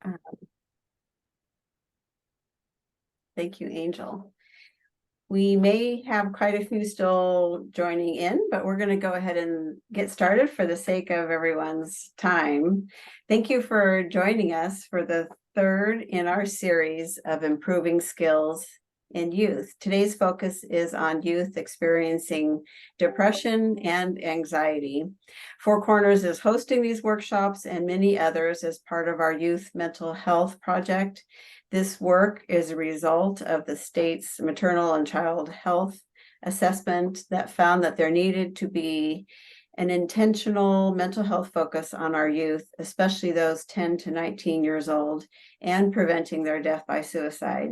Uh, Thank you, Angel. We may have quite a few still joining in, but we're going to go ahead and get started for the sake of everyone's time. Thank you for joining us for the third in our series of improving skills in youth. Today's focus is on youth experiencing depression and anxiety. Four Corners is hosting these workshops and many others as part of our Youth Mental Health Project. This work is a result of the state's maternal and child health assessment that found that there needed to be an intentional mental health focus on our youth, especially those 10 to 19 years old, and preventing their death by suicide.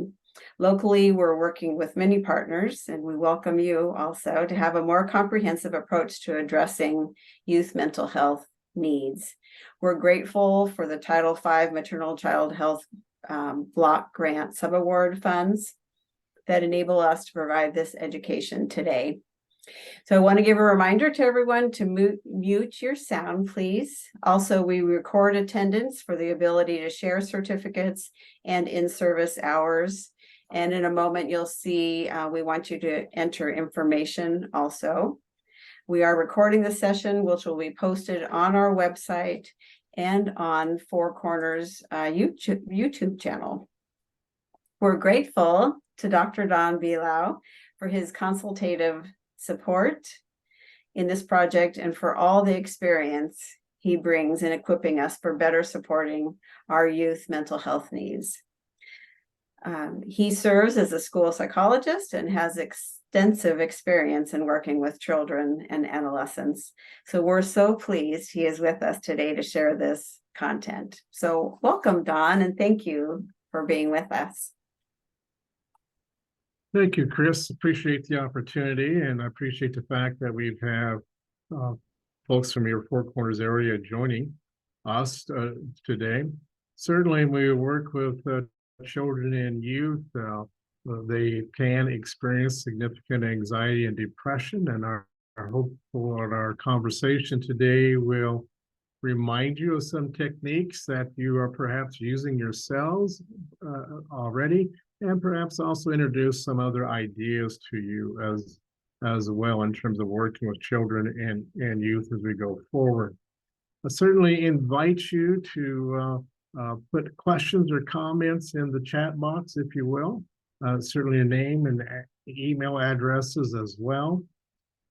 Locally, we're working with many partners, and we welcome you also to have a more comprehensive approach to addressing youth mental health needs. We're grateful for the Title V Maternal Child Health block grant subaward funds that enable us to provide this education today. So I want to give a reminder to everyone to mute your sound, please. Also, we record attendance for the ability to share certificates and in-service hours. And in a moment, you'll see we want you to enter information also. We are recording the session, which will be posted on our website and on Four Corners YouTube channel. We're grateful to Dr. Don Bilau for his consultative support in this project and for all the experience he brings in equipping us for better supporting our youth mental health needs. He serves as a school psychologist and has extensive experience in working with children and adolescents. So we're so pleased he is with us today to share this content. So welcome, Don, and thank you for being with us. Thank you, Chris. Appreciate the opportunity, and I appreciate the fact that we have folks from your Four Corners area joining us today. Certainly, we work with children and youth. They can experience significant anxiety and depression, and our hopeful that our conversation today will remind you of some techniques that you are perhaps using yourselves already, and perhaps also introduce some other ideas to you as well in terms of working with children and youth as we go forward. I certainly invite you to put questions or comments in the chat box, if you will. Certainly a name and email addresses as well.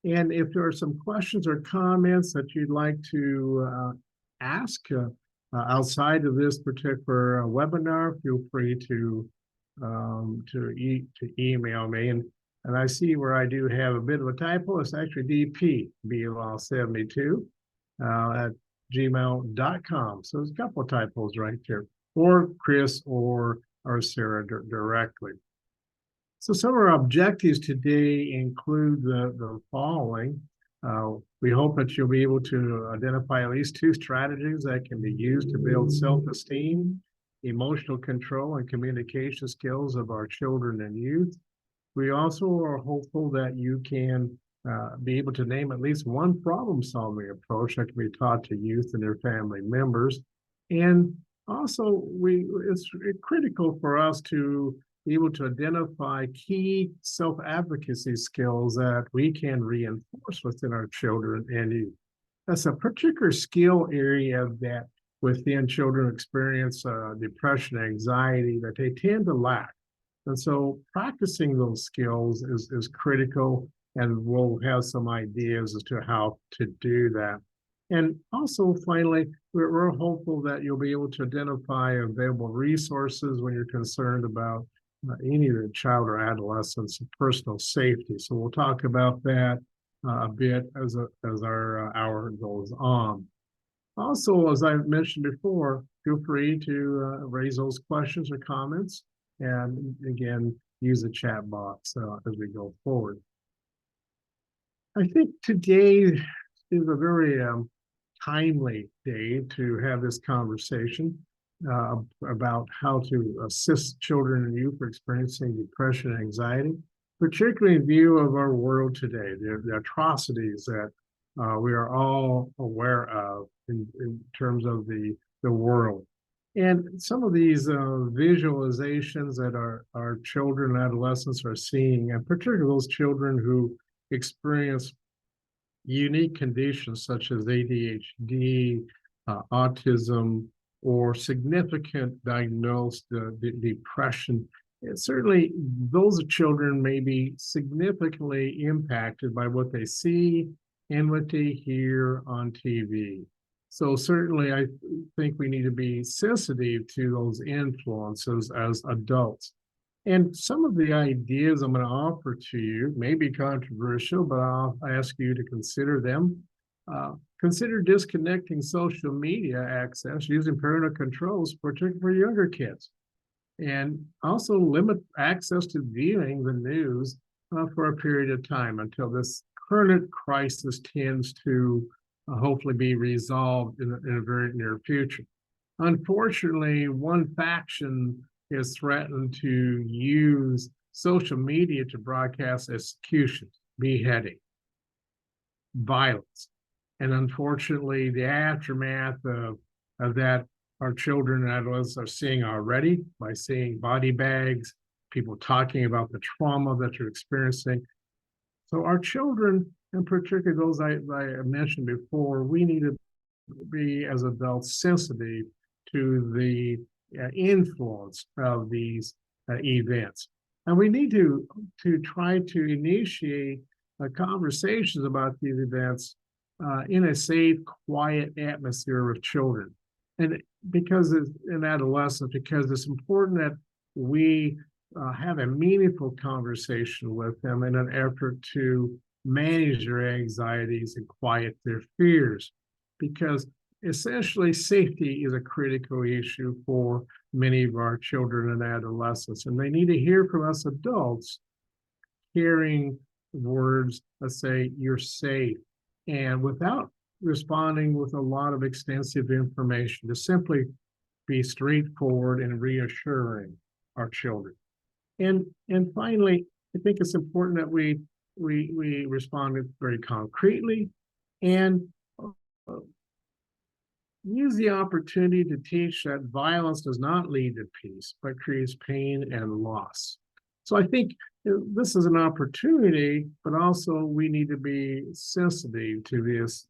And if there are some questions or comments that you'd like to ask outside of this particular webinar, feel free to email me. And I see where I do have a bit of a typo. It's actually dpblaw72 at gmail.com. So there's a couple of typos right there, or Chris or Sarah directly. So some of our objectives today include the following. We hope that you'll be able to identify at least two strategies that can be used to build self-esteem, emotional control, and communication skills of our children and youth. We also are hopeful that you can be able to name at least one problem-solving approach that can be taught to youth and their family members. And also, it's critical for us to be able to identify key self-advocacy skills that we can reinforce within our children and youth. That's a particular skill area that within children experience depression, anxiety, that they tend to lack. And so practicing those skills is critical, and we'll have some ideas as to how to do that. And also, finally, we're hopeful that you'll be able to identify available resources when you're concerned about any of the child or adolescent's personal safety. So we'll talk about that a bit as our hour goes on. Also, as I mentioned before, feel free to raise those questions or comments, and again, use the chat box as we go forward. I think today is a very timely day to have this conversation about how to assist children and youth experiencing depression and anxiety, particularly in view of our world today, the atrocities that we are all aware of in terms of the world. And some of these visualizations that our children and adolescents are seeing, and particularly those children who experience unique conditions such as ADHD, autism, or significant diagnosed depression, and certainly those children may be significantly impacted by what they see and what they hear on TV. So certainly I think we need to be sensitive to those influences as adults. And some of the ideas I'm going to offer to you may be controversial, but I'll ask you to consider them. Consider disconnecting social media access using parental controls, particularly for younger kids. And also limit access to viewing the news for a period of time until this current crisis tends to hopefully be resolved in a very near future. Unfortunately, one faction is threatened to use social media to broadcast executions, beheading, violence. And unfortunately, the aftermath of that, our children and adolescents are seeing already by seeing body bags, people talking about the trauma that they're experiencing. So our children, and particularly those I mentioned before, we need to be as adults sensitive to the influence of these events. And we need to try to initiate conversations about these events in a safe, quiet atmosphere with children. And because in adolescence, because it's important that we have a meaningful conversation with them in an effort to manage their anxieties and quiet their fears. Because essentially safety is a critical issue for many of our children and adolescents, and they need to hear from us adults hearing words that say you're safe, and without responding with a lot of extensive information, to simply be straightforward and reassuring our children. And finally, I think it's important that we respond very concretely and use the opportunity to teach that violence does not lead to peace, but creates pain and loss. So I think this is an opportunity, but also we need to be sensitive to these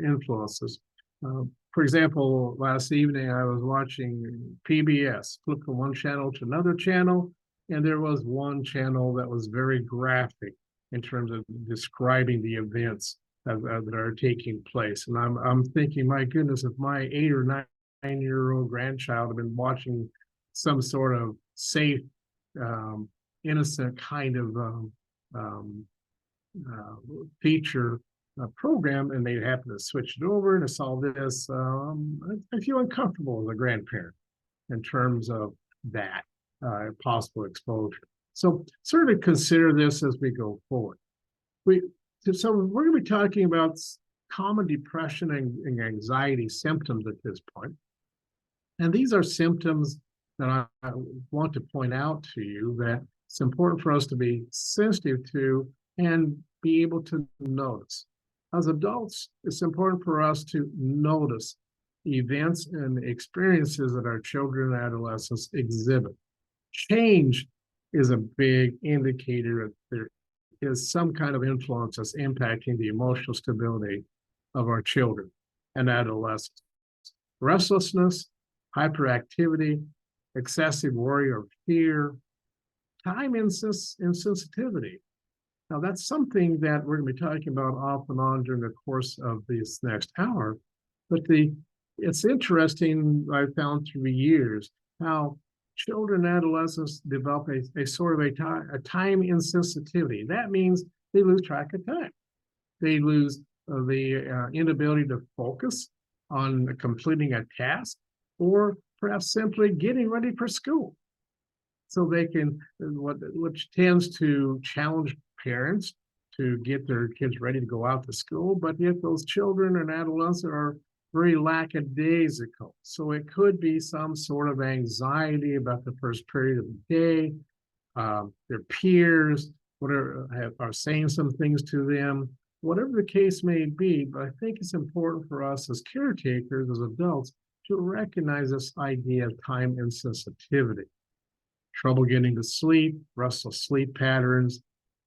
influences. For example, last evening I was watching PBS, flipped from one channel to another channel, and there was one channel that was very graphic in terms of describing the events that are taking place. And I'm thinking, my goodness, if my 8 or 9-year-old grandchild had been watching some sort of safe, innocent kind of feature program, and they happen to switch it over and saw this, I feel uncomfortable as a grandparent in terms of that possible exposure. So certainly consider this as we go forward. So we're going to be talking about common depression and anxiety symptoms at this point. And these are symptoms that I want to point out to you that it's important for us to be sensitive to and be able to notice. As adults, it's important for us to notice events and experiences that our children and adolescents exhibit. Change is a big indicator that there is some kind of influence that's impacting the emotional stability of our children and adolescents. Restlessness, hyperactivity, excessive worry or fear, time insensitivity. Now, that's something that we're going to be talking about off and on during the course of this next hour. But it's interesting, I've found through the years, how children and adolescents develop a sort of a time insensitivity. That means they lose track of time. They lose the inability to focus on completing a task, or perhaps simply getting ready for school. So they can, which tends to challenge parents to get their kids ready to go out to school, but yet those children and adolescents are very lackadaisical. So it could be some sort of anxiety about the first period of the day. Their peers are saying some things to them, whatever the case may be. But I think it's important for us as caretakers, as adults, to recognize this idea of time insensitivity, trouble getting to sleep, restless sleep patterns.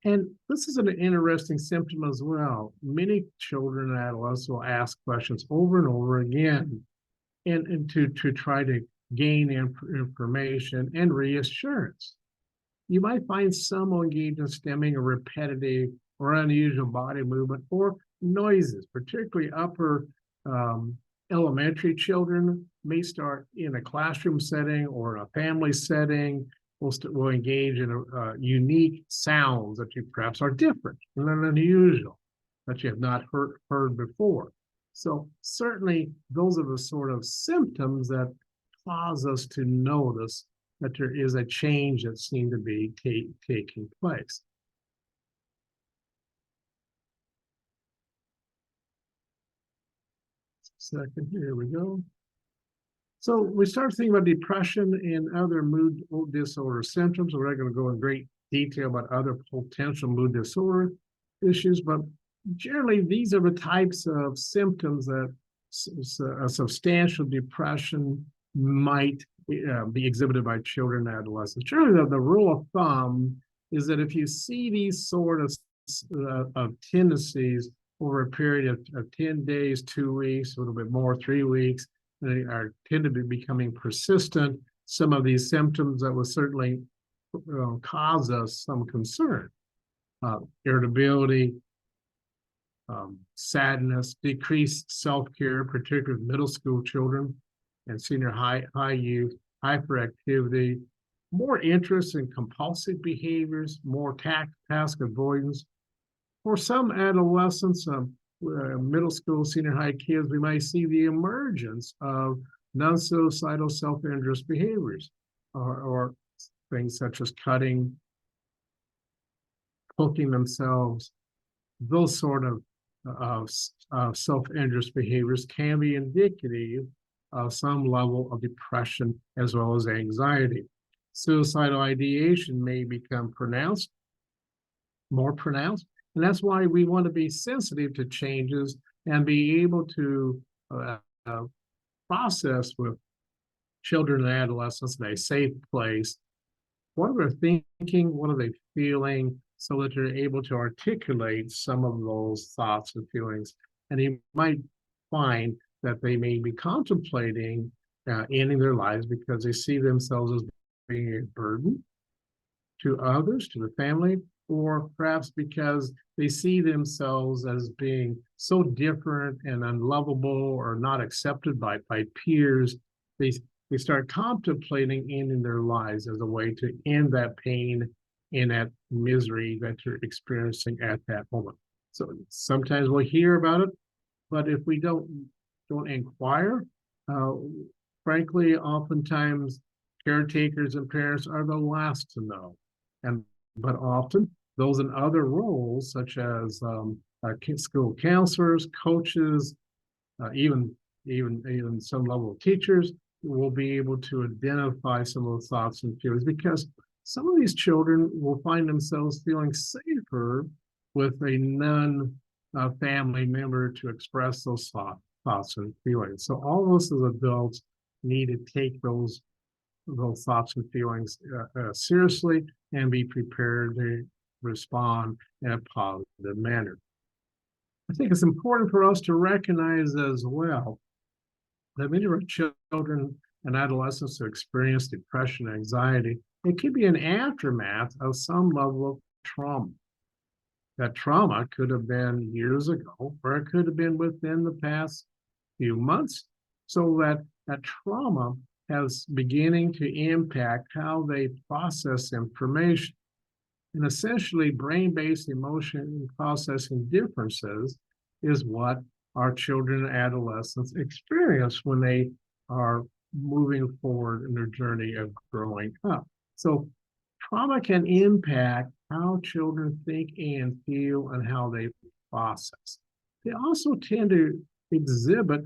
And this is an interesting symptom as well. Many children and adolescents will ask questions over and over again and to try to gain information and reassurance. You might find some will engage in stemming or repetitive or unusual body movement or noises, particularly upper elementary children may start in a classroom setting or a family setting, will engage in unique sounds that you perhaps are different and unusual that you have not heard before. So certainly those are the sort of symptoms that cause us to notice that there is a change that seems to be taking place. Second, here we go. So we start thinking about depression and other mood disorder symptoms. We're not going to go in great detail about other potential mood disorder issues, but generally these are the types of symptoms that a substantial depression might be exhibited by children and adolescents. Generally, the rule of thumb is that if you see these sort of tendencies over a period of 10 days, 2 weeks, a little bit more, 3 weeks, they tend to be becoming persistent. Some of these symptoms that will certainly cause us some concern. Irritability, sadness, decreased self-care, particularly with middle school children and senior high youth, hyperactivity, more interest in compulsive behaviors, more task avoidance. For some adolescents, middle school, senior high kids, we might see the emergence of non-suicidal self-injurious behaviors or things such as cutting, poking themselves. Those sort of self-injurious behaviors can be indicative of some level of depression as well as anxiety. Suicidal ideation may become more pronounced, and that's why we want to be sensitive to changes and be able to process with children and adolescents in a safe place. What are they thinking? What are they feeling? So that they're able to articulate some of those thoughts and feelings. And you might find that they may be contemplating ending their lives because they see themselves as being a burden to others, to the family, or perhaps because they see themselves as being so different and unlovable or not accepted by peers. They start contemplating ending their lives as a way to end that pain and that misery that you're experiencing at that moment. So sometimes we'll hear about it, but if we don't inquire, frankly, oftentimes caretakers and parents are the last to know. But often those in other roles, such as school counselors, coaches, even some level of teachers, will be able to identify some of those thoughts and feelings, because some of these children will find themselves feeling safer with a non-family member to express those thoughts and feelings. So all of us as adults need to take those thoughts and feelings seriously and be prepared to respond in a positive manner. I think it's important for us to recognize as well that many of our children and adolescents who experience depression and anxiety, it could be an aftermath of some level of trauma. That trauma could have been years ago, or it could have been within the past few months. So that trauma has beginning to impact how they process information. And essentially, brain-based emotion processing differences is what our children and adolescents experience when they are moving forward in their journey of growing up. So trauma can impact how children think and feel and how they process. They also tend to exhibit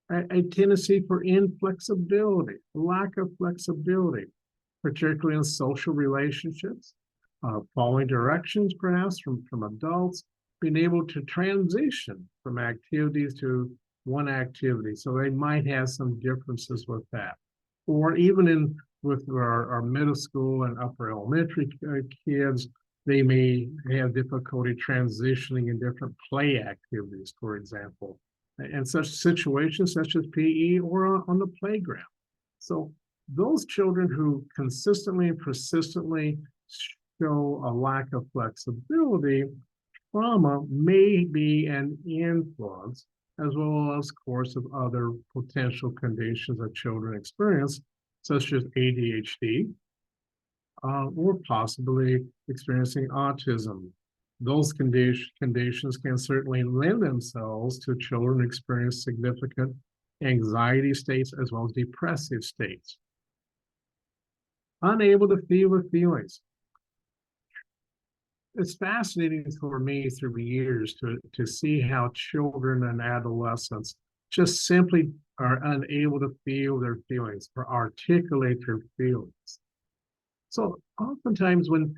a tendency for inflexibility, lack of flexibility, particularly in social relationships, following directions perhaps from adults, being able to transition from activities to one activity. So they might have some differences with that. Or even with our middle school and upper elementary kids, they may have difficulty transitioning in different play activities, for example, and such situations such as PE or on the playground. So those children who consistently and persistently show a lack of flexibility, trauma may be an influence, as well as course of other potential conditions that children experience, such as ADHD, or possibly experiencing autism. Those conditions can certainly lend themselves to children experience significant anxiety states as well as depressive states. Unable to feel the feelings. It's fascinating for me through the years to see how children and adolescents just simply are unable to feel their feelings or articulate their feelings. So oftentimes when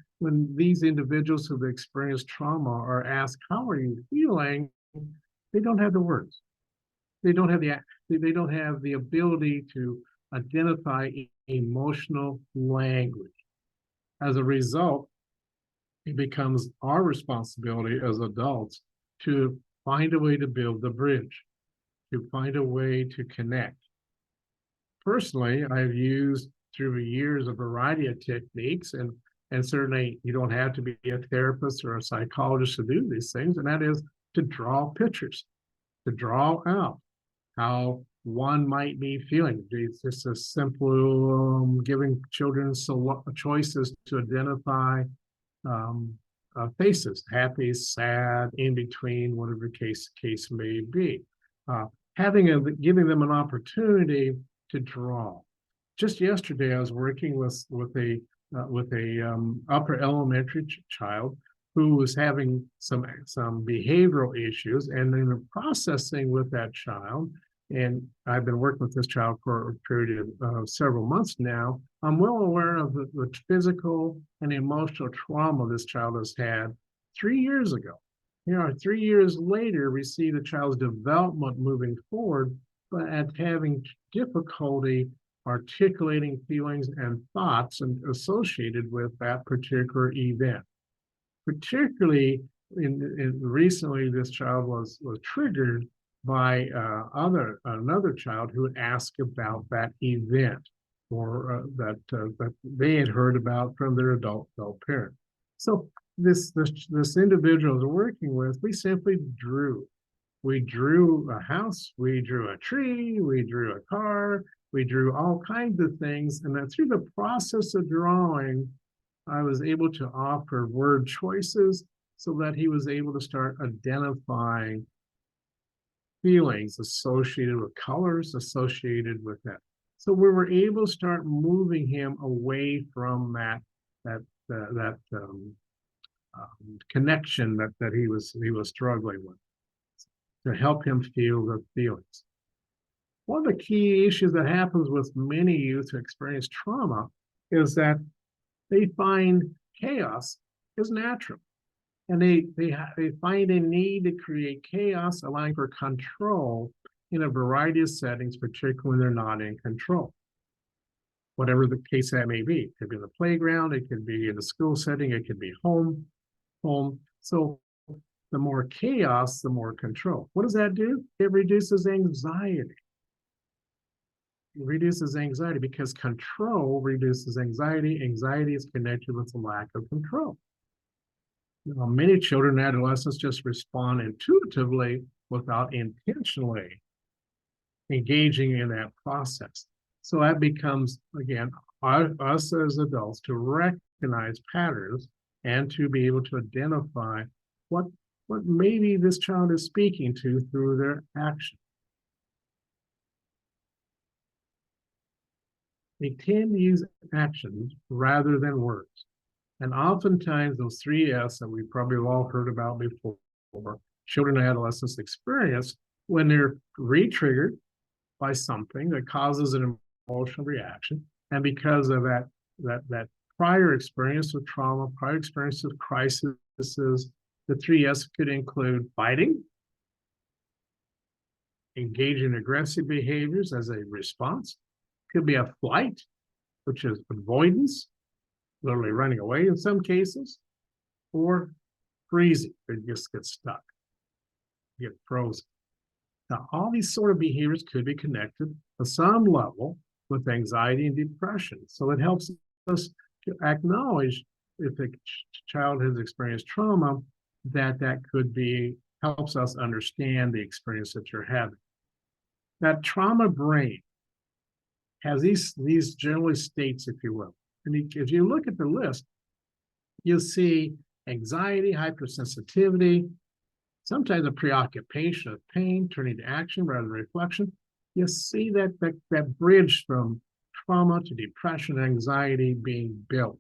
these individuals who've experienced trauma are asked, how are you feeling? They don't have the words. They don't have the ability to identify emotional language. As a result, it becomes our responsibility as adults to find a way to build the bridge, to find a way to connect. Personally, I've used through the years a variety of techniques, and certainly you don't have to be a therapist or a psychologist to do these things, and that is to draw pictures, to draw out how one might be feeling. It's just a simple giving children choices to identify faces, happy, sad, in between, whatever case may be. Giving them an opportunity to draw. Just yesterday, I was working with a upper elementary child who was having some behavioral issues, and in the processing with that child, and I've been working with this child for a period of several months now, I'm well aware of the physical and emotional trauma this child has had 3 years ago. 3 years later, we see the child's development moving forward, but at having difficulty articulating feelings and thoughts associated with that particular event. Particularly recently, this child was triggered by another child who asked about that event, or that they had heard about from their adult parent. So this individual I was working with, we simply drew. We drew a house, we drew a tree, we drew a car, we drew all kinds of things, and then through the process of drawing, I was able to offer word choices so that he was able to start identifying feelings associated with colors, associated with that. So we were able to start moving him away from that connection that he was struggling with, to help him feel the feelings. One of the key issues that happens with many youth who experience trauma is that they find chaos is natural. And they find a need to create chaos, allowing for control in a variety of settings, particularly when they're not in control. Whatever the case that may be. It could be in the playground, it could be in a school setting, it could be home. So the more chaos, the more control. What does that do? It reduces anxiety. It reduces anxiety because control reduces anxiety. Anxiety is connected with the lack of control. Many children and adolescents just respond intuitively without intentionally engaging in that process. So that becomes, again, us as adults to recognize patterns and to be able to identify what maybe this child is speaking to through their action. They tend to use actions rather than words. And oftentimes those 3 F's that we probably all heard about before, children and adolescents experience when they're re-triggered by something that causes an emotional reaction. And because of that prior experience with trauma, prior experience with crises, the 3 F's could include fighting, engage in aggressive behaviors as a response. Could be a flight, which is avoidance, literally running away in some cases, or freezing. They just get stuck, get frozen. Now, all these sort of behaviors could be connected to some level with anxiety and depression. So it helps us to acknowledge if a child has experienced trauma, that could be, helps us understand the experience that you're having. That trauma brain has these generally states, if you will. And if you look at the list, you'll see anxiety, hypersensitivity, sometimes a preoccupation of pain turning to action rather than reflection. You see that bridge from trauma to depression, anxiety being built,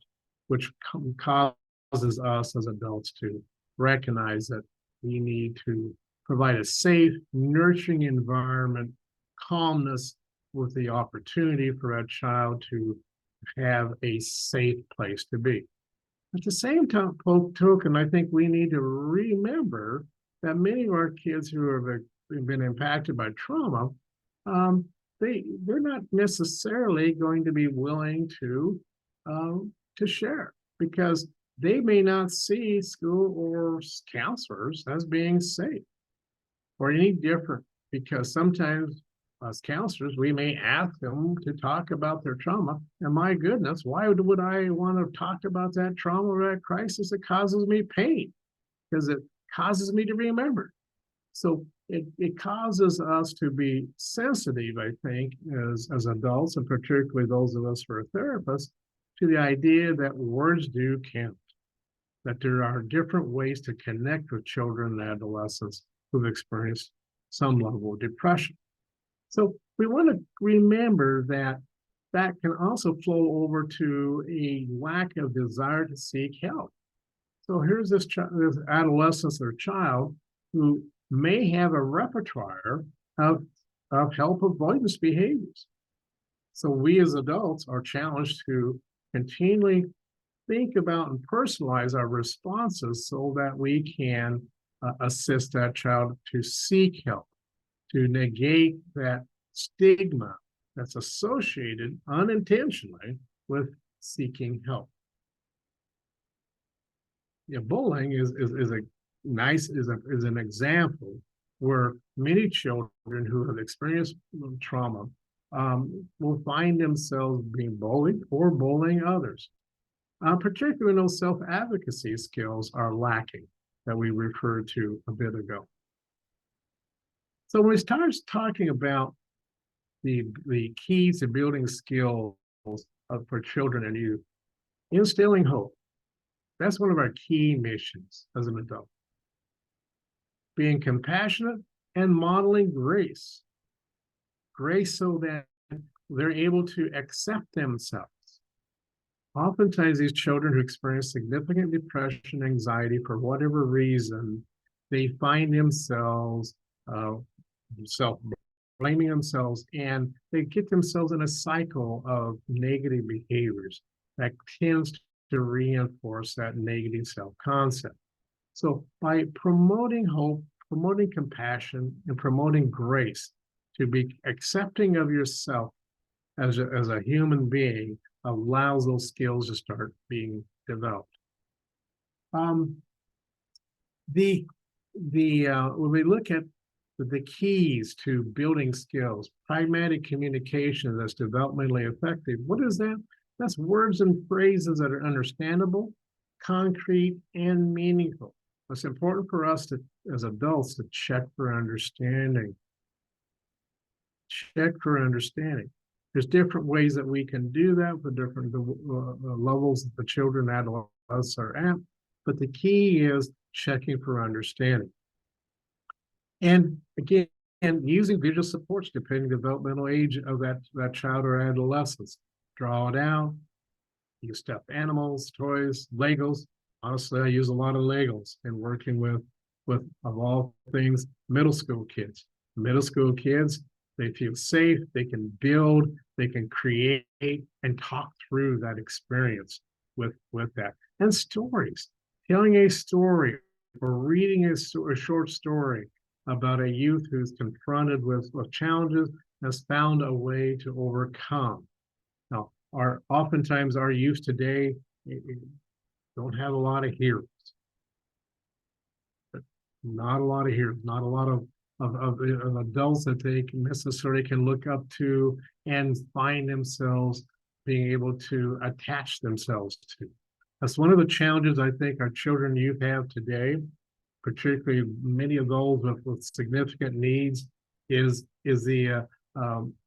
which causes us as adults to recognize that we need to provide a safe, nurturing environment, calmness, with the opportunity for a child to have a safe place to be. At the same time, token, I think we need to remember that many of our kids who have been impacted by trauma, they're not necessarily going to be willing to share, because they may not see school or counselors as being safe or any different, because sometimes as counselors, we may ask them to talk about their trauma. And my goodness, why would I want to talk about that trauma or that crisis? It causes me pain because it causes me to remember. So it causes us to be sensitive, I think, as adults, and particularly those of us who are therapists, to the idea that words do count, that there are different ways to connect with children and adolescents who've experienced some level of depression. So we want to remember that can also flow over to a lack of desire to seek help. So here's this adolescent or child who may have a repertoire of help avoidance behaviors. So we as adults are challenged to continually think about and personalize our responses so that we can assist that child to seek help, to negate that stigma that's associated unintentionally with seeking help. Yeah, bullying is an example where many children who have experienced trauma will find themselves being bullied or bullying others. Particularly when those self-advocacy skills are lacking that we referred to a bit ago. So when we start talking about the keys to building skills for children and youth, instilling hope, that's one of our key missions as an adult. Being compassionate and modeling grace so that they're able to accept themselves. Oftentimes, these children who experience significant depression, anxiety, for whatever reason, they find themselves self-blaming themselves, and they get themselves in a cycle of negative behaviors that tends to reinforce that negative self-concept. So by promoting hope, promoting compassion, and promoting grace, to be accepting of yourself as a human being allows those skills to start being developed. When we look at the keys to building skills, pragmatic communication that's developmentally effective, what is that? That's words and phrases that are understandable, concrete, and meaningful. It's important for us to, as adults, to check for understanding. Check for understanding. There's different ways that we can do that for different levels that the children and adults are at, but the key is checking for understanding. And again, using visual supports depending on the developmental age of that child or adolescence. Draw it out, use stuffed animals, toys, Legos. Honestly, I use a lot of Legos in working with of all things, middle school kids. Middle school kids, they feel safe, they can build, they can create and talk through that experience with that. And stories, telling a story or reading a short story about a youth who's confronted with challenges, has found a way to overcome. Now, oftentimes our youth today don't have a lot of heroes. Not a lot of heroes, not a lot of adults that they can necessarily can look up to and find themselves being able to attach themselves to. That's one of the challenges I think our children and youth have today, particularly many of those with significant needs, is the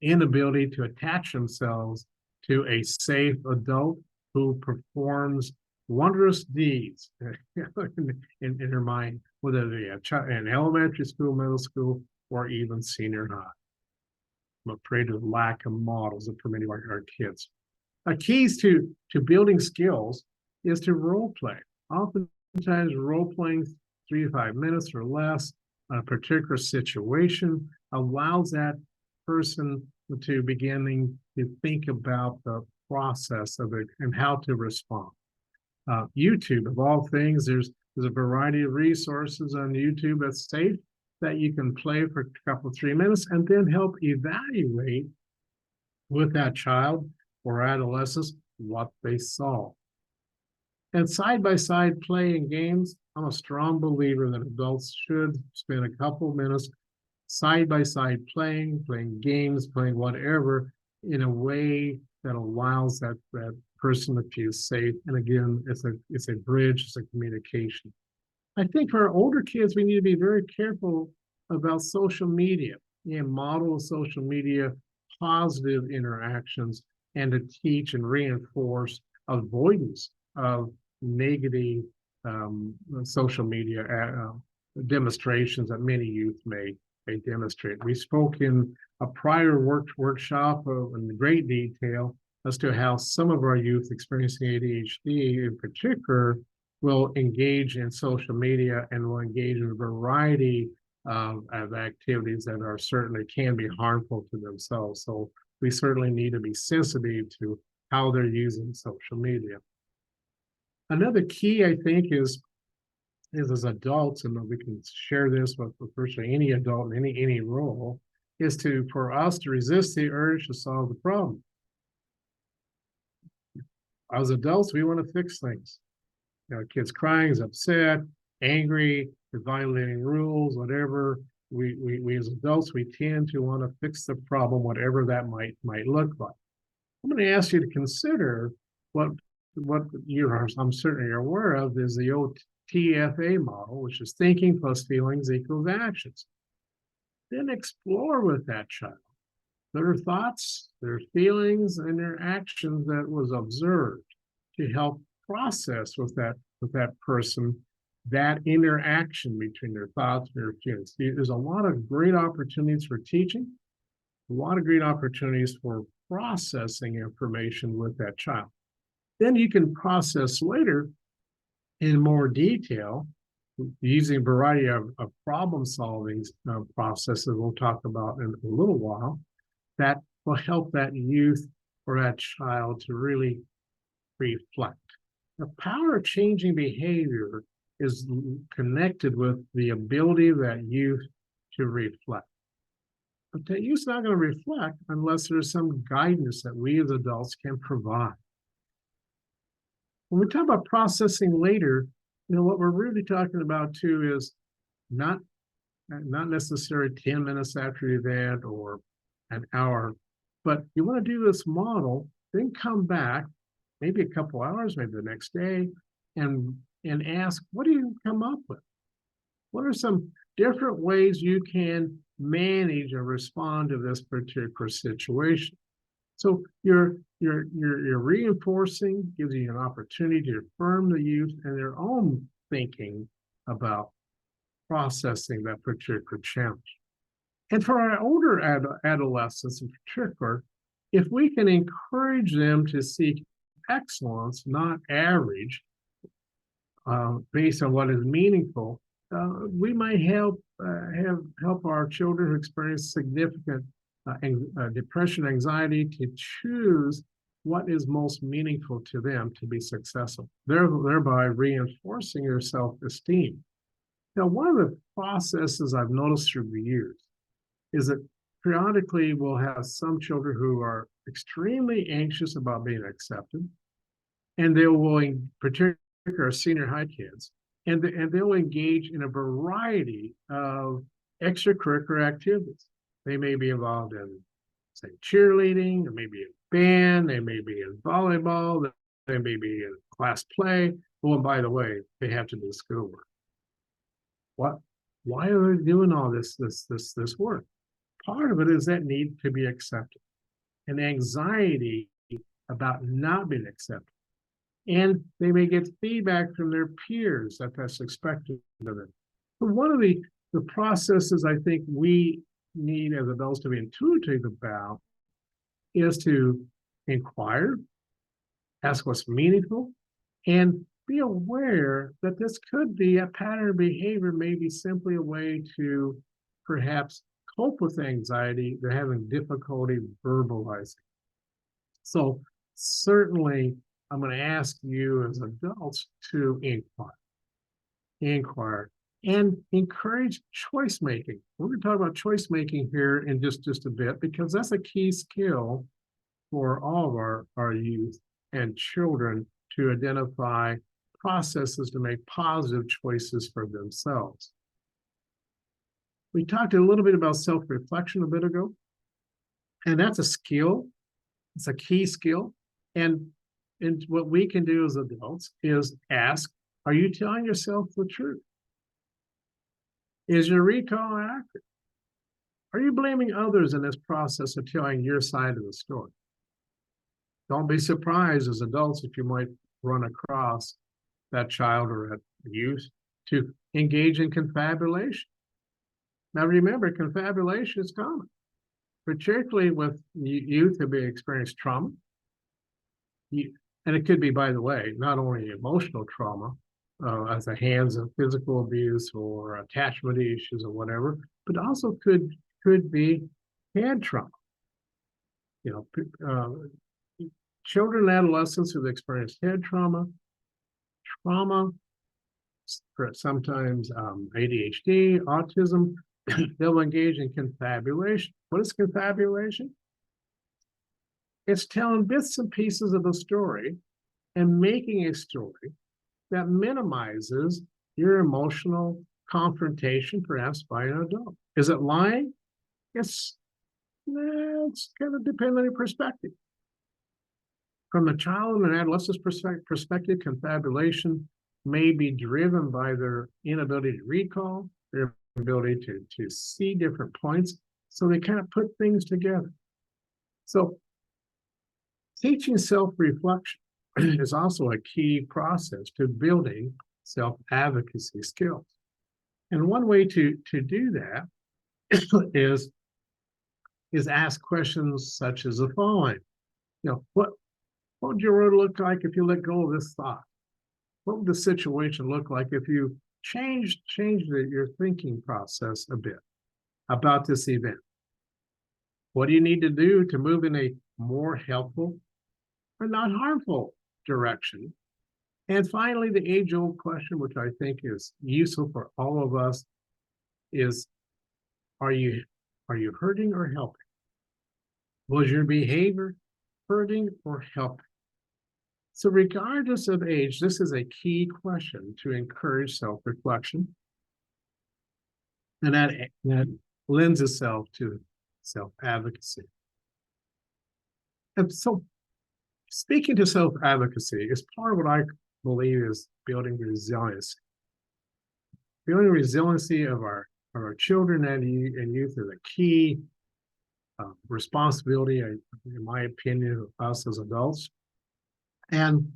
inability to attach themselves to a safe adult who performs wondrous deeds in their mind, whether they are in elementary school, middle school, or even senior high. I'm afraid of the lack of models for many of our kids. Keys to building skills is to role play. Oftentimes, role playing 3 to 5 minutes or less on a particular situation allows that person to beginning to think about the process of it and how to respond. YouTube, of all things, there's a variety of resources on YouTube that's safe that you can play for a couple, 3 minutes and then help evaluate with that child or adolescents what they saw. And side-by-side play and games, I'm a strong believer that adults should spend a couple minutes side-by-side playing games, playing whatever, in a way that allows that person to feel safe. And again, it's a bridge, it's a communication. I think for our older kids, we need to be very careful about social media and model social media positive interactions and to teach and reinforce avoidance of negative social media demonstrations that many youth may demonstrate. We spoke in a prior workshop in great detail as to how some of our youth experiencing ADHD in particular will engage in social media and will engage in a variety of activities that are certainly can be harmful to themselves. So we certainly need to be sensitive to how they're using social media. Another key, I think, is as adults, and we can share this with virtually any adult in any role, is for us to resist the urge to solve the problem. As adults, we want to fix things. Kids crying, is upset, angry, violating rules, whatever. We as adults, we tend to want to fix the problem, whatever that might look like. I'm going to ask you to consider what I'm certainly aware of is the old TFA model, which is thinking plus feelings equals actions. Then explore with that child their thoughts, their feelings, and their actions that was observed to help process with that person that interaction between their thoughts and their feelings. There's a lot of great opportunities for teaching, a lot of great opportunities for processing information with that child. Then you can process later in more detail using a variety of problem-solving processes we'll talk about in a little while that will help that youth or that child to really reflect. The power of changing behavior is connected with the ability of that youth to reflect. But that youth's not going to reflect unless there's some guidance that we as adults can provide. When we talk about processing later, what we're really talking about too is not necessarily 10 minutes after the event or an hour, but you want to do this model, then come back, maybe a couple hours, maybe the next day, and ask, what do you come up with? What are some different ways you can manage or respond to this particular situation? So you're reinforcing, gives you an opportunity to affirm the youth and their own thinking about processing that particular challenge. And for our older adolescents in particular, if we can encourage them to seek excellence, not average, based on what is meaningful, we might help our children who experience significant depression, anxiety to choose what is most meaningful to them to be successful, thereby reinforcing their self-esteem. Now, one of the processes I've noticed through the years is that periodically we'll have some children who are extremely anxious about being accepted, and they will, particularly our senior high kids, and they'll engage in a variety of extracurricular activities. They may be involved in, say, cheerleading, they may be in band, they may be in volleyball, they may be in class play. Oh, and by the way, they have to do schoolwork. What? Why are they doing all this work? Part of it is that need to be accepted, and anxiety about not being accepted. And they may get feedback from their peers that that's expected of them. But one of the processes I think we need as adults to be intuitive about is to inquire, ask what's meaningful, and be aware that this could be a pattern of behavior, maybe simply a way to perhaps cope with anxiety they're having difficulty verbalizing. So certainly I'm going to ask you as adults to inquire and encourage choice making. We're going to talk about choice making here in just a bit, because that's a key skill for all of our youth and children to identify processes to make positive choices for themselves. We talked a little bit about self-reflection a bit ago, and that's a skill. It's a key skill. And what we can do as adults is ask, are you telling yourself the truth? Is your recall accurate? Are you blaming others in this process of telling your side of the story? Don't be surprised as adults if you might run across that child or that youth to engage in confabulation. Now remember, confabulation is common, particularly with youth who have experienced trauma. And it could be, by the way, not only emotional trauma, at the hands of physical abuse or attachment issues or whatever, but also could be head trauma. You know, children and adolescents who've experienced head trauma, sometimes ADHD, autism, they'll engage in confabulation. What is confabulation? It's telling bits and pieces of a story and making a story that minimizes your emotional confrontation, perhaps by an adult. Is it lying? It's kind of depending on your perspective. From a child and adolescent's perspective, confabulation may be driven by their inability to recall, their ability to see different points, so they kind of put things together. So teaching self-reflection is also a key process to building self-advocacy skills. And one way to do that is ask questions such as the following. You know, what would your world look like if you let go of this thought? What would the situation look like if you changed your thinking process a bit about this event? What do you need to do to move in a more helpful or not harmful direction? And finally, the age-old question, which I think is useful for all of us, is, are you hurting or helping? Was your behavior hurting or helping? So regardless of age, this is a key question to encourage self-reflection. And that lends itself to self-advocacy. And so speaking to self-advocacy is part of what I believe is building resilience. Building resiliency of our children and youth is a key responsibility, in my opinion, of us as adults. And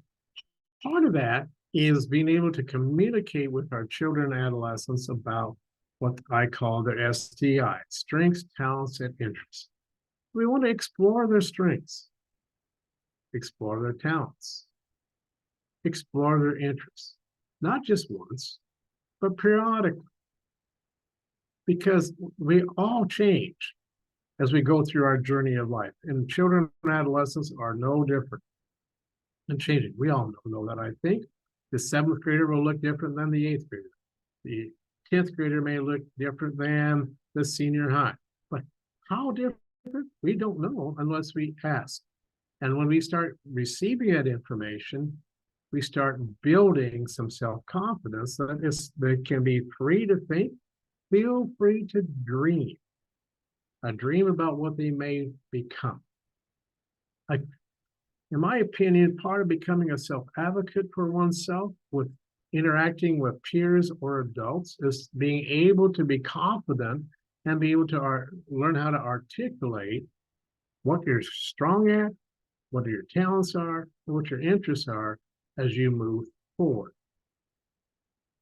part of that is being able to communicate with our children and adolescents about what I call their STI, strengths, talents, and interests. We want to explore their strengths, explore their talents, explore their interests, not just once, but periodically. Because we all change as we go through our journey of life, and children and adolescents are no different in changing. We all know that, I think. The 7th grader will look different than the 8th grader. The 10th grader may look different than the senior high. But how different? We don't know unless we ask. And when we start receiving that information, we start building some self-confidence that can be free to think, feel free to dream. A dream about what they may become. Like, in my opinion, part of becoming a self-advocate for oneself with interacting with peers or adults is being able to be confident and be able to learn how to articulate what you're strong at, what your talents are, and what your interests are as you move forward.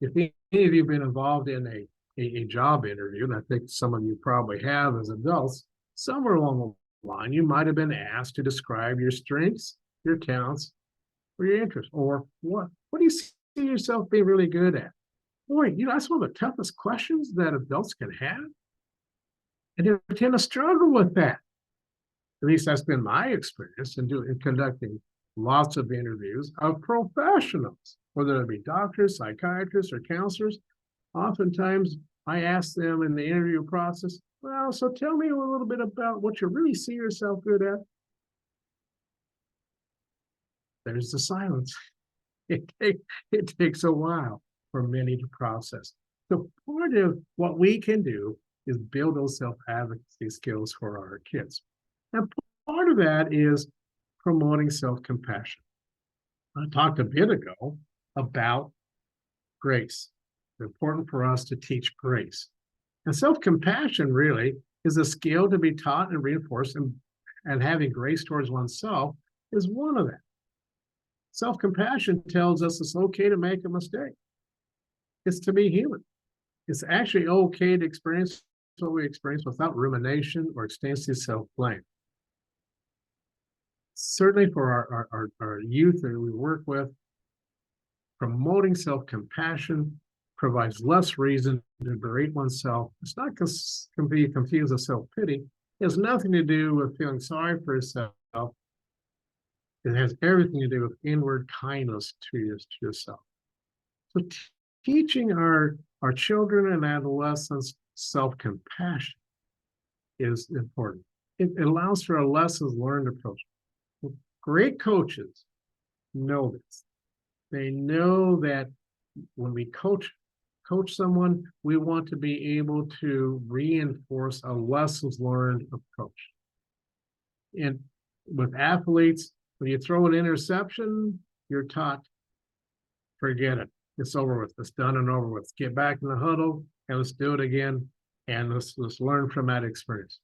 If any of you have been involved in a job interview, and I think some of you probably have as adults, somewhere along the line, you might have been asked to describe your strengths, your talents, or your interests, or what do you see yourself being really good at? Boy, that's one of the toughest questions that adults can have. And they tend to struggle with that. At least that's been my experience in conducting lots of interviews of professionals, whether it be doctors, psychiatrists, or counselors. Oftentimes, I ask them in the interview process, well, so tell me a little bit about what you really see yourself good at. There's the silence. It takes a while for many to process. So part of what we can do is build those self-advocacy skills for our kids. And part of that is promoting self-compassion. I talked a bit ago about grace. It's important for us to teach grace. And self-compassion really is a skill to be taught and reinforced, and having grace towards oneself is one of them. Self-compassion tells us it's okay to make a mistake. It's to be human. It's actually okay to experience what we experience without rumination or extensive self-blame. Certainly for our youth that we work with, promoting self-compassion provides less reason to berate oneself. It's not can be confused with self-pity. It has nothing to do with feeling sorry for yourself. It has everything to do with inward kindness to yourself. So teaching our children and adolescents self-compassion is important. It allows for a lessons learned approach. Great coaches know this. They know that when we coach someone, we want to be able to reinforce a lessons learned approach. And with athletes, when you throw an interception, you're taught, forget it. It's over with. It's done and over with. Get back in the huddle and let's do it again. And let's learn from that experience.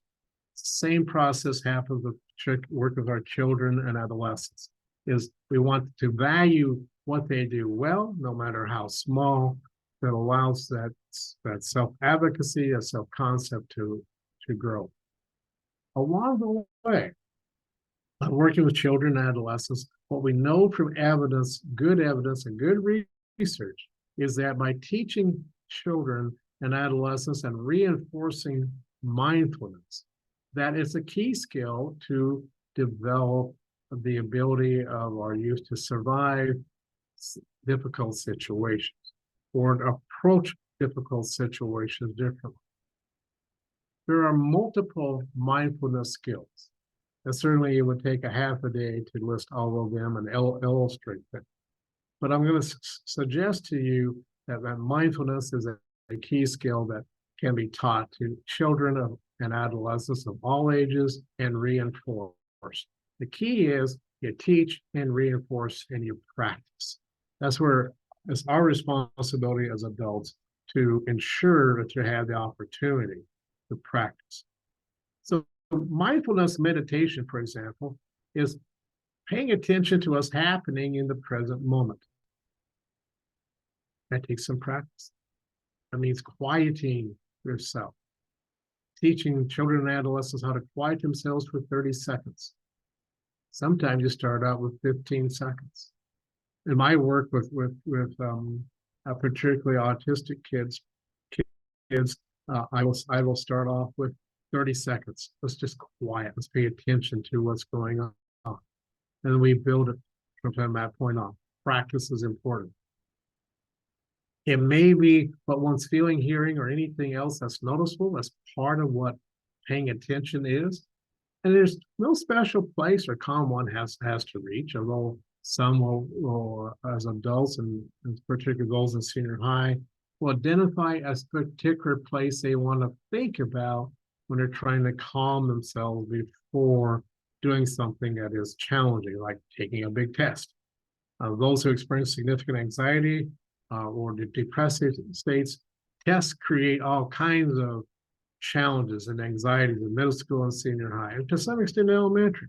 Same process happens with work with our children and adolescents. Is we want to value what they do well, no matter how small, that allows that self-advocacy, a self-concept to grow. Along the way, working with children and adolescents, what we know from good evidence and good research is that by teaching children and adolescents and reinforcing mindfulness, that is a key skill to develop the ability of our youth to survive difficult situations or approach difficult situations differently. There are multiple mindfulness skills. And certainly it would take a half a day to list all of them and illustrate them. But I'm going to suggest to you that mindfulness is a key skill that can be taught to children and adolescents of all ages and reinforced. The key is you teach and reinforce and you practice. That's where it's our responsibility as adults to ensure that you have the opportunity to practice. So mindfulness meditation, for example, is paying attention to what's happening in the present moment. That takes some practice. That means quieting yourself. Teaching children and adolescents how to quiet themselves for 30 seconds. Sometimes you start out with 15 seconds. In my work with particularly autistic kids, I will start off with 30 seconds. Let's just quiet. Let's pay attention to what's going on. And we build it from that point on. Practice is important. It may be what one's feeling, hearing, or anything else that's noticeable. That's part of what paying attention is. And there's no special place or calm one has to reach, although some will as adults and particular those in senior high, will identify a particular place they want to think about when they're trying to calm themselves before doing something that is challenging, like taking a big test. Those who experience significant anxiety or depressive states, tests create all kinds of challenges and anxieties in middle school and senior high, and to some extent elementary,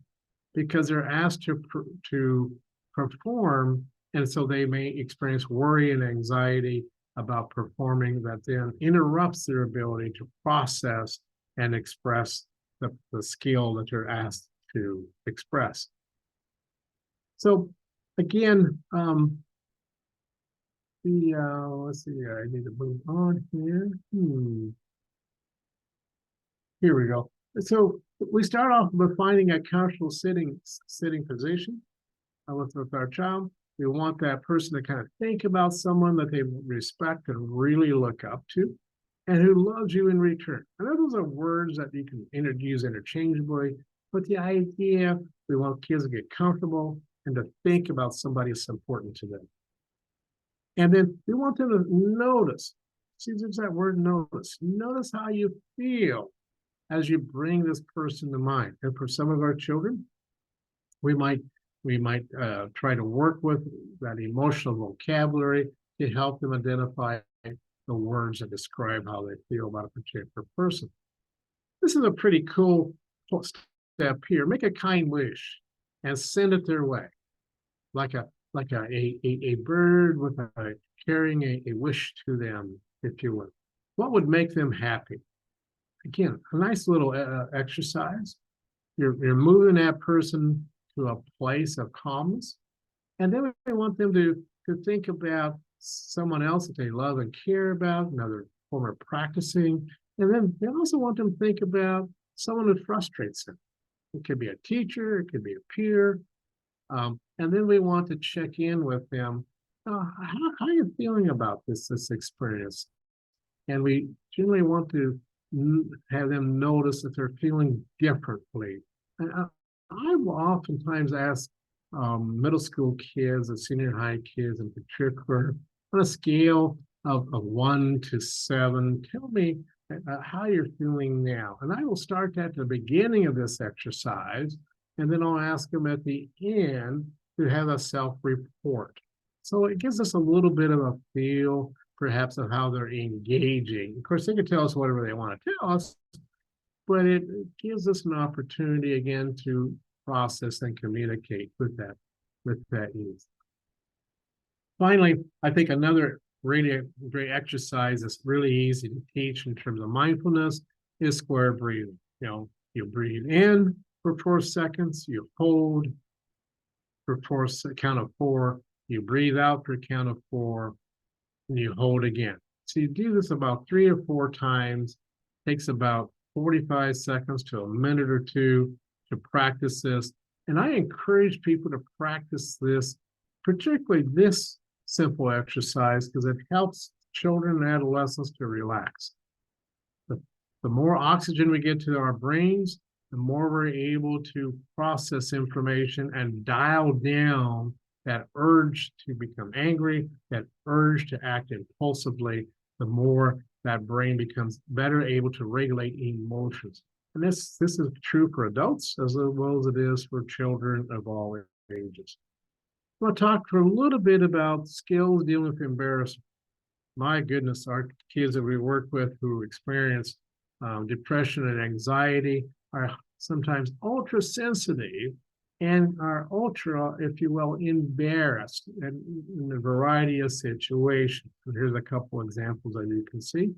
because they're asked to perform, and so they may experience worry and anxiety about performing that then interrupts their ability to process and express the skill that they're asked to express. So again, let's see, I need to move on here. Here we go. So we start off by finding a comfortable sitting position with our child. We want that person to kind of think about someone that they respect and really look up to, and who loves you in return. And those are words that you can use interchangeably, but the idea, we want kids to get comfortable and to think about somebody that's important to them. And then we want them to notice. See, there's that word notice. Notice how you feel as you bring this person to mind. And for some of our children, we might try to work with that emotional vocabulary to help them identify the words that describe how they feel about a particular person. This is a pretty cool step here. Make a kind wish and send it their way, like a bird with carrying a wish to them, if you will. What would make them happy? Again, a nice little exercise. You're moving that person to a place of calmness, and then we want them to think about someone else that they love and care about, another form of practicing, and then they also want them to think about someone who frustrates them. It could be a teacher, it could be a peer, and then we want to check in with them. How are you feeling about this experience? And we generally want to have them notice that they're feeling differently. And I will oftentimes ask middle school kids and senior high kids in particular, on a scale of 1 to 7, tell me how you're feeling now. And I will start at the beginning of this exercise, and then I'll ask them at the end to have a self-report. So it gives us a little bit of a feel, perhaps, of how they're engaging. Of course, they can tell us whatever they want to tell us, but it gives us an opportunity again to process and communicate with that youth. Finally, I think another really great exercise that's really easy to teach in terms of mindfulness is square breathing. You breathe in for 4 seconds, you hold for count of 4, you breathe out for a count of 4, and you hold again. So you do this about 3 or 4 times. Takes about 45 seconds to a minute or two to practice this. And I encourage people to practice this, particularly this simple exercise, because it helps children and adolescents to relax. The more oxygen we get to our brains, the more we're able to process information and dial down that urge to become angry, that urge to act impulsively, the more that brain becomes better able to regulate emotions. And this is true for adults as well as it is for children of all ages. I want to talk for a little bit about skills dealing with embarrassment. My goodness, our kids that we work with who experience depression and anxiety are sometimes ultra sensitive and are ultra, if you will, embarrassed in a variety of situations. And here's a couple examples that you can see.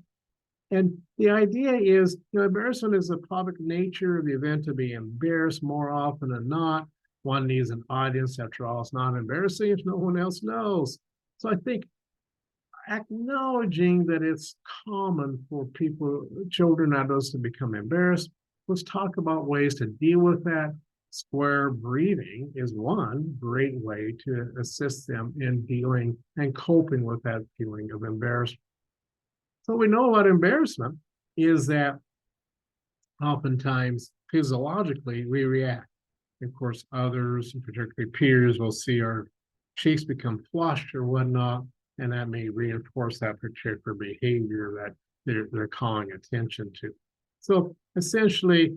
And the idea is, embarrassment is the public nature of the event to be embarrassed more often than not. One needs an audience. After all, it's not embarrassing if no one else knows. So I think acknowledging that it's common for people, children, adults, to become embarrassed. Let's talk about ways to deal with that square breathing is one great way to assist them in dealing and coping with that feeling of embarrassment. So we know about embarrassment is that oftentimes physiologically we react. Of course, others, particularly peers, will see our cheeks become flushed or whatnot, and that may reinforce that particular behavior that they're calling attention to. So essentially,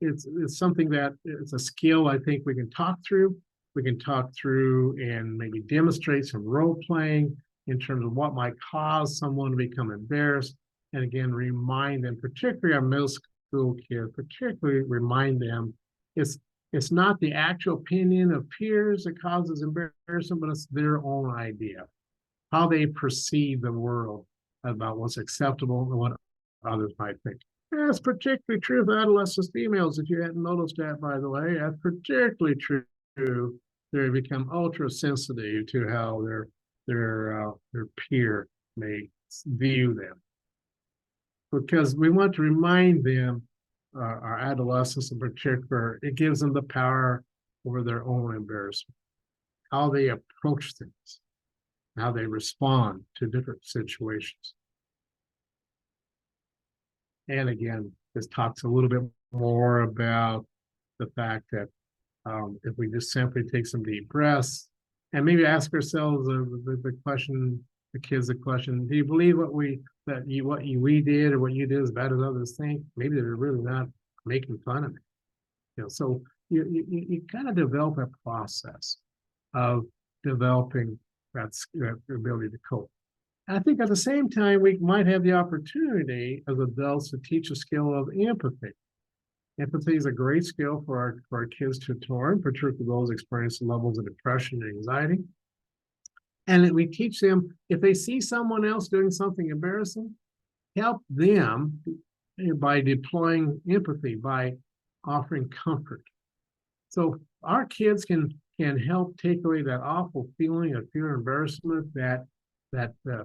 it's something that it's a skill I think we can talk through. We can talk through and maybe demonstrate some role playing in terms of what might cause someone to become embarrassed. And again, remind them, particularly our middle school kids, particularly remind them it's not the actual opinion of peers that causes embarrassment, but it's their own idea, how they perceive the world about what's acceptable and what others might think. That's particularly true for adolescent females. If you hadn't noticed that, by the way, that's particularly true. They become ultra sensitive to how their peer may view them, because we want to remind them, our adolescents in particular, it gives them the power over their own embarrassment, how they approach things, how they respond to different situations. And again, this talks a little bit more about the fact that if we just simply take some deep breaths and maybe ask ourselves the question, the kids the question, do you believe what we did or what you did is bad as others think? Maybe they're really not making fun of it. So you kind of develop a process of developing that ability to cope. I think at the same time, we might have the opportunity as adults to teach a skill of empathy. Empathy is a great skill for our kids to learn, particularly those experiencing levels of depression and anxiety. And we teach them, if they see someone else doing something embarrassing, help them by deploying empathy, by offering comfort. So our kids can help take away that awful feeling of fear and embarrassment that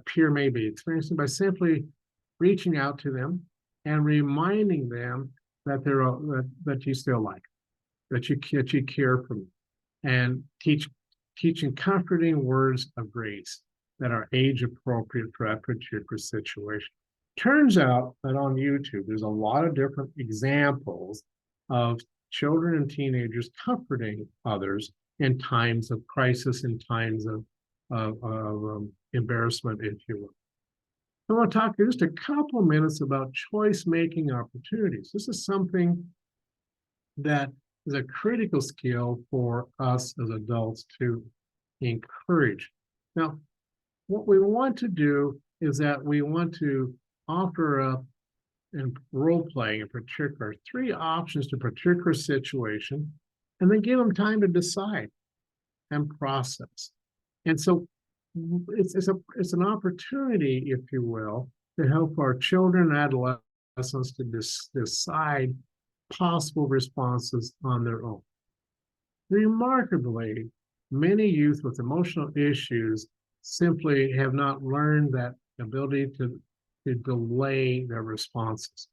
peer may be experiencing by simply reaching out to them and reminding them that that you still like, that you care for them, and teaching comforting words of grace that are age appropriate for that particular situation. Turns out that on YouTube, there's a lot of different examples of children and teenagers comforting others in times of crisis, in times of embarrassment, if you will. I want to talk for just a couple of minutes about choice-making opportunities. This is something that is a critical skill for us as adults to encourage. Now, what we want to do is that we want to offer up in role playing in particular 3 options to a particular situation, and then give them time to decide and process. And so it's an opportunity, if you will, to help our children and adolescents to decide possible responses on their own. Remarkably, many youth with emotional issues simply have not learned that ability to delay their responses.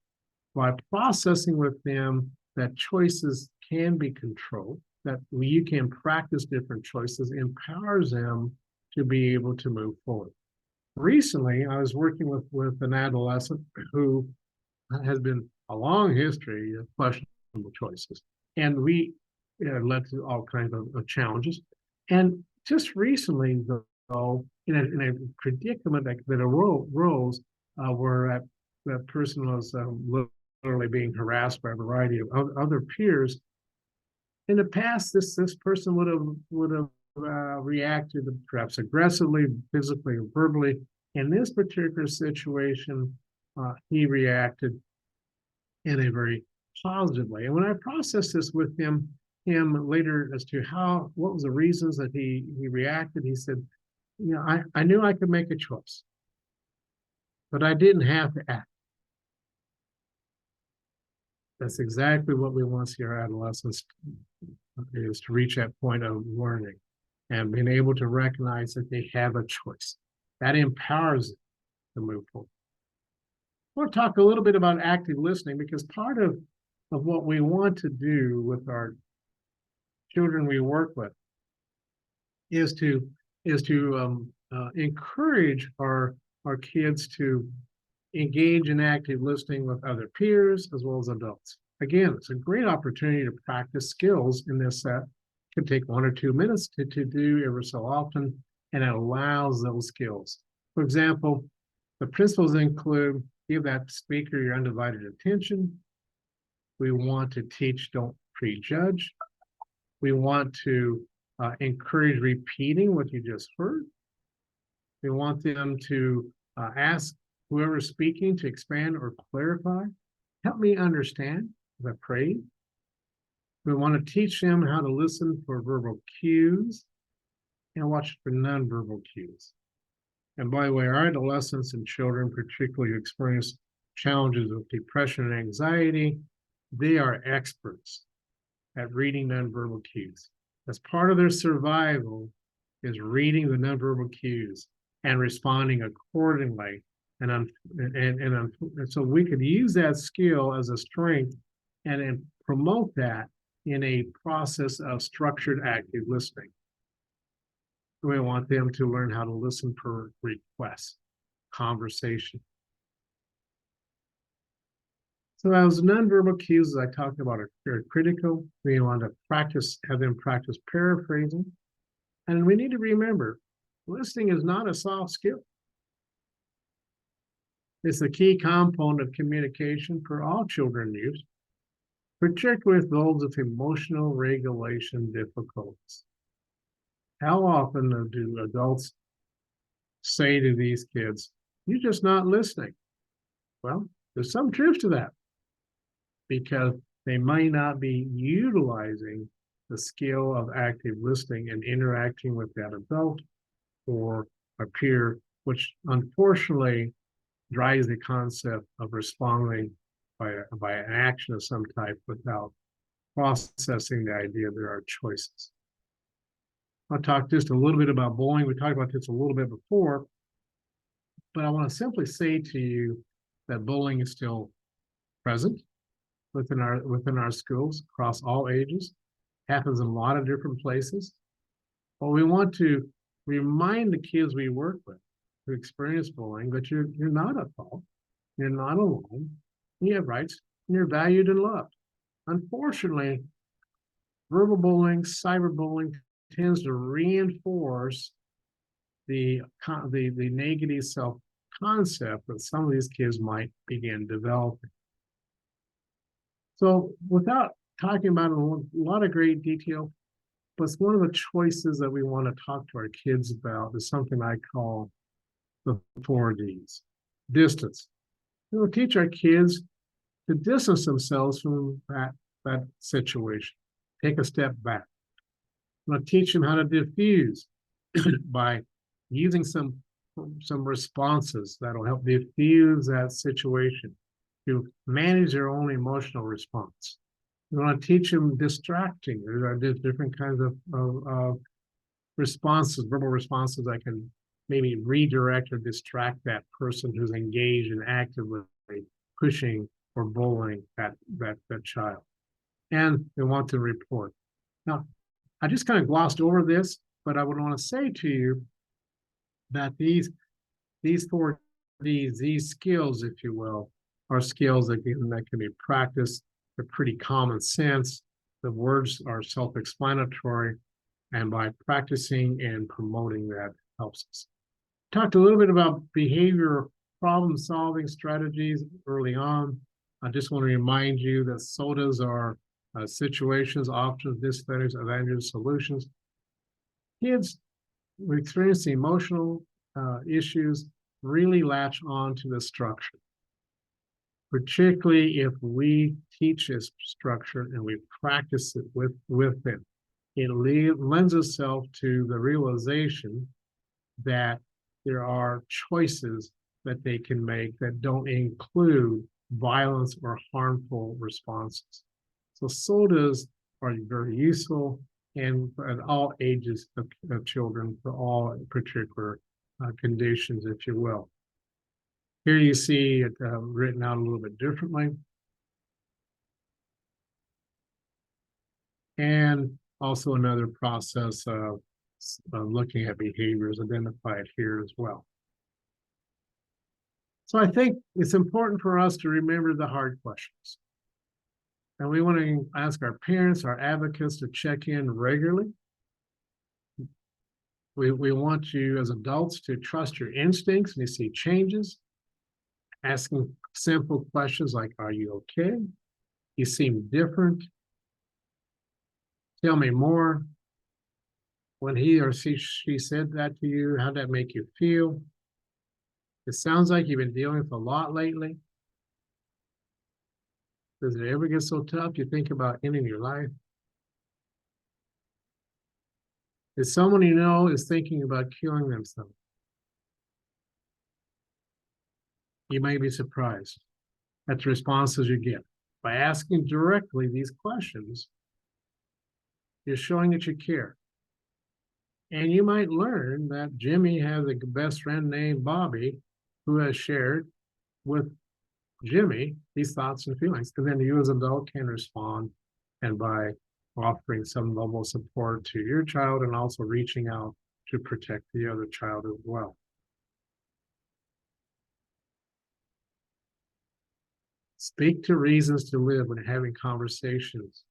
By processing with them that choices can be controlled, that you can practice different choices, empowers them to be able to move forward. Recently, I was working with an adolescent who has been a long history of questionable choices, and we led to all kinds of challenges. And just recently, though, in a predicament that arose where that person was literally being harassed by a variety of other peers. In the past, this person would have reacted perhaps aggressively, physically, or verbally. In this particular situation, he reacted in a very positive way. And when I processed this with him later as to what was the reasons that he reacted, he said, I knew I could make a choice, but I didn't have to act. That's exactly what we want to see our adolescents, is to reach that point of learning and being able to recognize that they have a choice. That empowers them to move forward. I want to talk a little bit about active listening, because part of what we want to do with our children we work with is to encourage our kids to engage in active listening with other peers as well as adults. Again, it's a great opportunity to practice skills in this set. It can take 1 or 2 minutes to do every so often, and it allows those skills. For example, the principles include give that speaker your undivided attention. We want to teach, don't prejudge. We want to encourage repeating what you just heard. We want them to ask whoever's speaking to expand or clarify. Help me understand, the praise. We want to teach them how to listen for verbal cues and watch for nonverbal cues. And by the way, our adolescents and children, particularly who experience challenges with depression and anxiety, they are experts at reading nonverbal cues. As part of their survival is reading the nonverbal cues and responding accordingly. And so we could use that skill as a strength and promote that in a process of structured active listening. We want them to learn how to listen for requests, conversation. So as nonverbal cues, as I talked about, are critical. We want to have them practice paraphrasing. And we need to remember, listening is not a soft skill. It's a key component of communication for all children and youth, particularly with those with emotional regulation difficulties. How often do adults say to these kids, "You're just not listening"? Well, there's some truth to that, because they might not be utilizing the skill of active listening and interacting with that adult or a peer, which unfortunately drives the concept of responding by an action of some type without processing the idea there are choices. I'll talk just a little bit about bullying. We talked about this a little bit before, but I want to simply say to you that bullying is still present within our schools across all ages. Happens in a lot of different places. But we want to remind the kids we work with who experience bullying that you're not at fault, you're not alone, you have rights, and you're valued and loved. Unfortunately, verbal bullying, cyberbullying tends to reinforce the negative self-concept that some of these kids might begin developing. So without talking about a lot of great detail, but one of the choices that we want to talk to our kids about is something I call the 4Ds. Distance. We will teach our kids to distance themselves from that situation. Take a step back. We'll teach them how to diffuse by using some responses that'll help diffuse that situation, to manage their own emotional response. We want to teach them distracting. There are different kinds of responses, verbal responses that can maybe redirect or distract that person who's engaged in actively pushing or bullying that child. And they want to report. Now, I just kind of glossed over this, but I would want to say to you that these 4Ds, these skills, if you will, are skills that can be practiced. They're pretty common sense. The words are self-explanatory, and by practicing and promoting that helps us. Talked a little bit about behavior problem-solving strategies early on. I just want to remind you that SOTAs are situations, options, disadvantages, advantages, solutions. Kids who experience emotional issues really latch on to the structure, particularly if we teach this structure and we practice it with them. It lends itself to the realization that there are choices that they can make that don't include violence or harmful responses. So SOTAs are very useful and at all ages of children for all particular conditions, if you will. Here you see it written out a little bit differently. And also another process of looking at behaviors identified here as well. So I think it's important for us to remember the hard questions. And we want to ask our parents, our advocates to check in regularly. We want you as adults to trust your instincts when you see changes, asking simple questions like, are you okay? You seem different. Tell me more. When he or she said that to you, how'd that make you feel? It sounds like you've been dealing with a lot lately. Does it ever get so tough you think about ending your life? If someone you know is thinking about killing themselves, you may be surprised at the responses you get. By asking directly these questions, you're showing that you care. And you might learn that Jimmy has a best friend named Bobby who has shared with Jimmy these thoughts and feelings. And then you as an adult can respond, and by offering some level of support to your child and also reaching out to protect the other child as well. Speak to reasons to live when having conversations.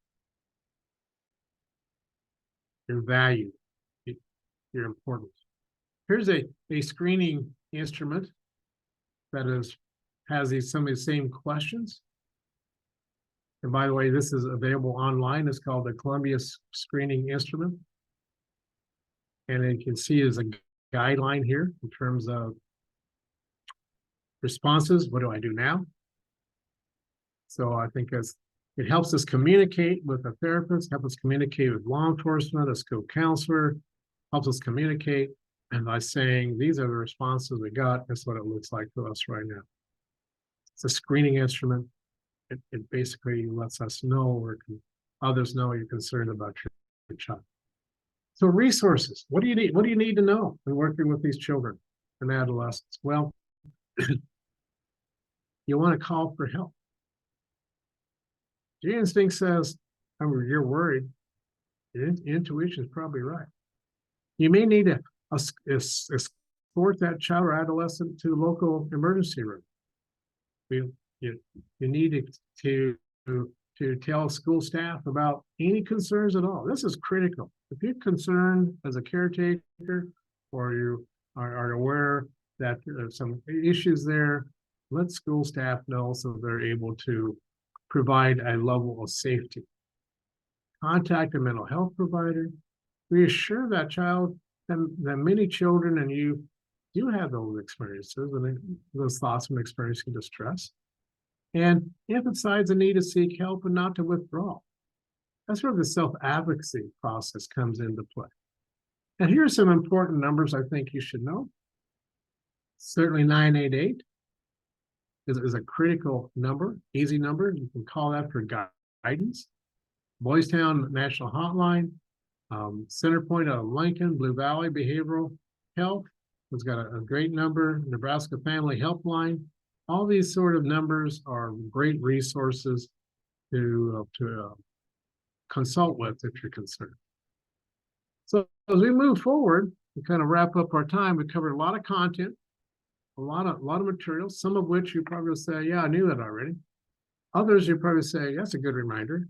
You're valued. You're important. Here's a screening instrument that has some of the same questions. And by the way, this is available online. It's called the Columbia Screening Instrument. And you can see as a guideline here in terms of responses. What do I do now? So I think it helps us communicate with a therapist, helps us communicate with law enforcement, a school counselor, helps us communicate. And by saying, these are the responses we got, that's what it looks like to us right now. It's a screening instrument. It basically lets us know, or others know, you're concerned about your child. So resources, what do you need? What do you need to know when working with these children and adolescents? Well, you want to call for help. Your instinct says, you're worried. Your intuition is probably right. You may need to escort that child or adolescent to the local emergency room. You need to tell school staff about any concerns at all. This is critical. If you're concerned as a caretaker, or you are aware that there's some issues there, let school staff know so they're able to provide a level of safety. Contact a mental health provider. Reassure that child that many children and you do have those experiences and those thoughts from experiencing distress. And emphasize the need to seek help and not to withdraw. That's where the self-advocacy process comes into play. And here are some important numbers I think you should know. Certainly 988 is a critical number, easy number. You can call that for guidance. Boys Town National Hotline, Centerpoint of Lincoln, Blue Valley Behavioral Health has got a great number, Nebraska Family Helpline. All these sort of numbers are great resources to consult with if you're concerned. So as we move forward, we kind of wrap up our time. We covered a lot of content, a lot of material, some of which you probably say, yeah, I knew that already. Others you probably say, that's a good reminder.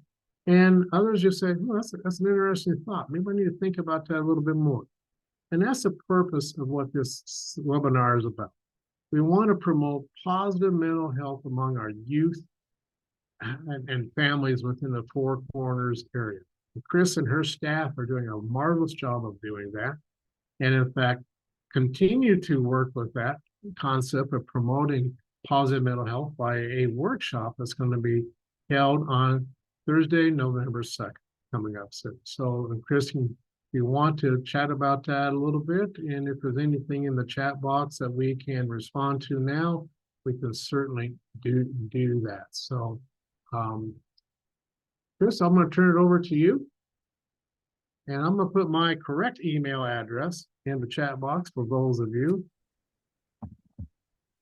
And others you say, well, that's an interesting thought. Maybe I need to think about that a little bit more. And that's the purpose of what this webinar is about. We want to promote positive mental health among our youth and families within the Four Corners area. And Chris and her staff are doing a marvelous job of doing that. And in fact, continue to work with that concept of promoting positive mental health by a workshop that's going to be held on Thursday, November 2nd, coming up soon. So, Chris, if you want to chat about that a little bit, and if there's anything in the chat box that we can respond to now, we can certainly do that. So, Chris, I'm going to turn it over to you. And I'm going to put my correct email address in the chat box for those of you.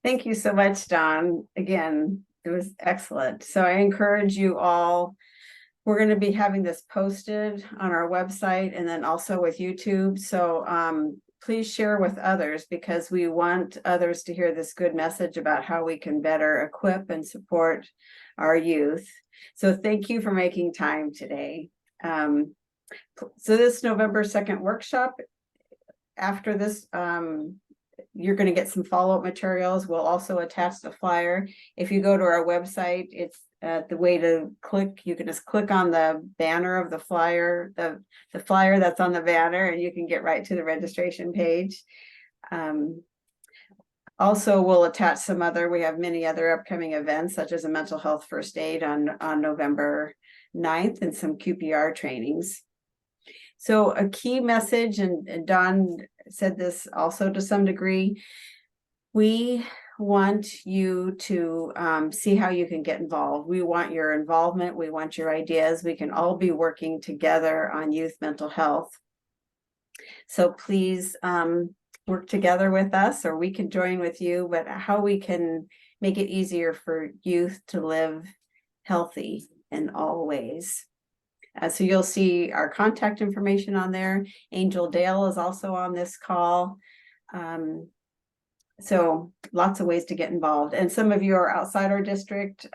Thank you so much, Don. Again, it was excellent. So I encourage you all We're going to be having this posted on our website and then also with YouTube. So please share with others, because we want others to hear this good message about how we can better equip and support our youth. So thank you for making time today. So this November 2nd workshop, after this, you're going to get some follow-up materials. We'll also attach the flyer. If you go to our website, it's the way to click. You can just click on the banner of the flyer, the flyer that's on the banner, and you can get right to the registration page. Also, we'll attach we have many other upcoming events, such as a mental health first aid on November 9th and some QPR trainings. So a key message, and Don said this also to some degree, we want you to see how you can get involved. We want your involvement. We want your ideas. We can all be working together on youth mental health. So please work together with us, or we can join with you, but how we can make it easier for youth to live healthy in all ways. So you'll see our contact information on there. Angel Dale is also on this call. So lots of ways to get involved. And some of you are outside our district.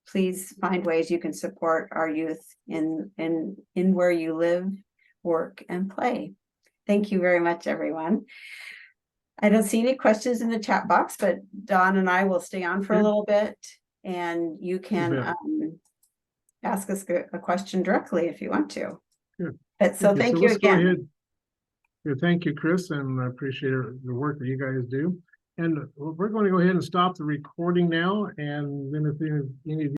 Please find ways you can support our youth in where you live, work, and play. Thank you very much, everyone. I don't see any questions in the chat box, but Don and I will stay on for a little bit, and you can ask us a question directly if you want to. Good. But so thank you again. Go ahead. Good. Thank you, Chris, and I appreciate the work that you guys do. And we're going to go ahead and stop the recording now. And then if any of you